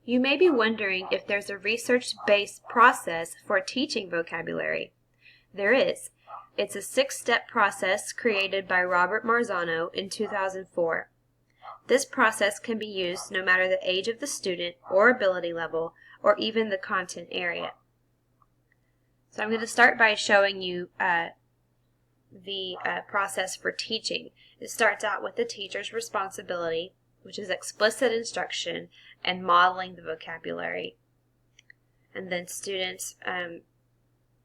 You may be wondering if there's a research-based process for teaching vocabulary. There is. It's a 6-step process created by Robert Marzano in 2004. This process can be used no matter the age of the student or ability level or even the content area. So I'm going to start by showing you the process for teaching. It starts out with the teacher's responsibility, which is explicit instruction and modeling the vocabulary. And then students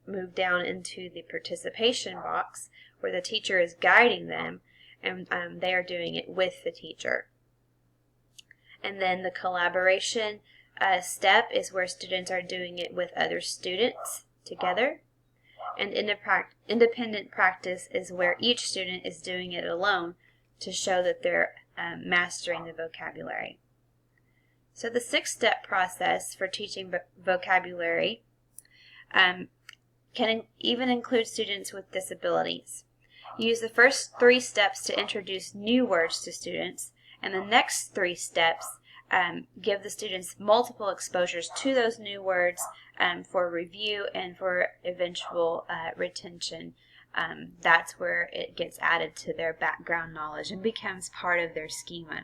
move down into the participation box where the teacher is guiding them, and they are doing it with the teacher. And then the collaboration step is where students are doing it with other students together. And independent practice is where each student is doing it alone to show that they're mastering the vocabulary. So the 6-step process for teaching vocabulary can even include students with disabilities. Use the first 3 steps to introduce new words to students, and the next 3 steps give the students multiple exposures to those new words for review and for eventual retention. That's where it gets added to their background knowledge and becomes part of their schema.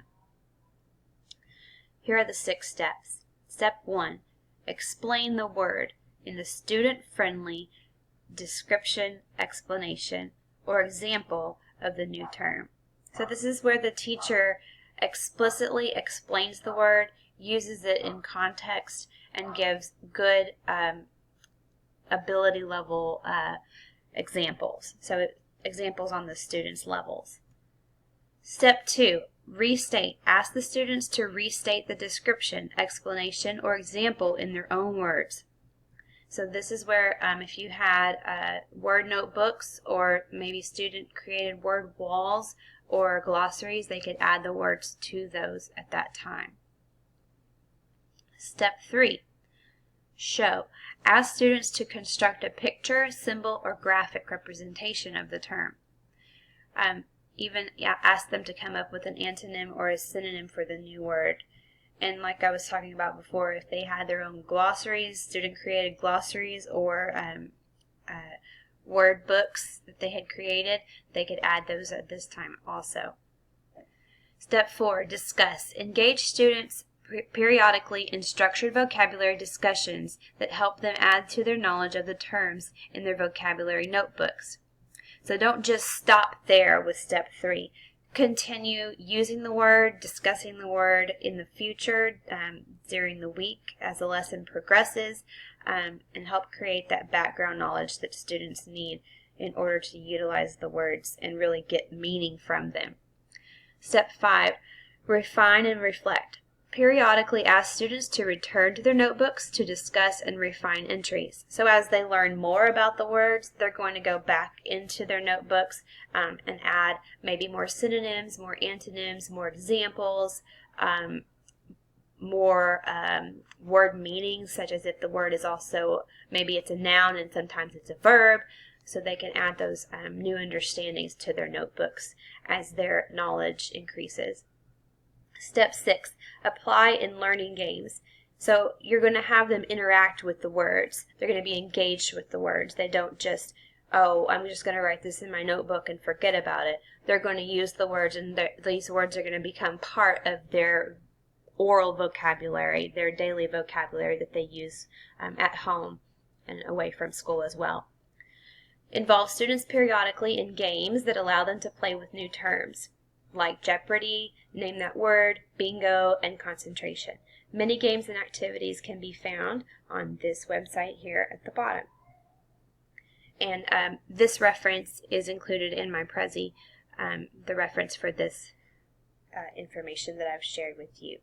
Here are the 6 steps. Step 1, explain the word in the student-friendly description, explanation, or example of the new term. So this is where the teacher explicitly explains the word, uses it in context, and gives good ability level examples. So examples on the students' levels. Step 2, restate. Ask the students to restate the description, explanation, or example in their own words. So this is where if you had word notebooks or maybe student-created word walls or glossaries, they could add the words to those at that time. Step 3, show. Ask students to construct a picture, symbol, or graphic representation of the term. Even ask them to come up with an antonym or a synonym for the new word. And like I was talking about before, if they had their own glossaries, student-created glossaries, or word books that they had created, they could add those at this time also. Step 4, discuss. Engage students periodically in structured vocabulary discussions that help them add to their knowledge of the terms in their vocabulary notebooks. So don't just stop there with step 3. Continue using the word, discussing the word in the future during the week as the lesson progresses, and help create that background knowledge that students need in order to utilize the words and really get meaning from them. Step 5, refine and reflect. Periodically ask students to return to their notebooks to discuss and refine entries. So as they learn more about the words, they're going to go back into their notebooks and add maybe more synonyms, more antonyms, more examples, more word meanings, such as if the word is also, maybe it's a noun and sometimes it's a verb, so they can add those new understandings to their notebooks as their knowledge increases. Step 6, apply in learning games. So you're going to have them interact with the words. They're going to be engaged with the words. They don't just, oh, I'm just going to write this in my notebook and forget about it. They're going to use the words, and these words are going to become part of their oral vocabulary, their daily vocabulary that they use at home and away from school as well. Involve students periodically in games that allow them to play with new terms, like Jeopardy, Name That Word, Bingo, and Concentration. Many games and activities can be found on this website here at the bottom. And this reference is included in my Prezi, the reference for this information that I've shared with you.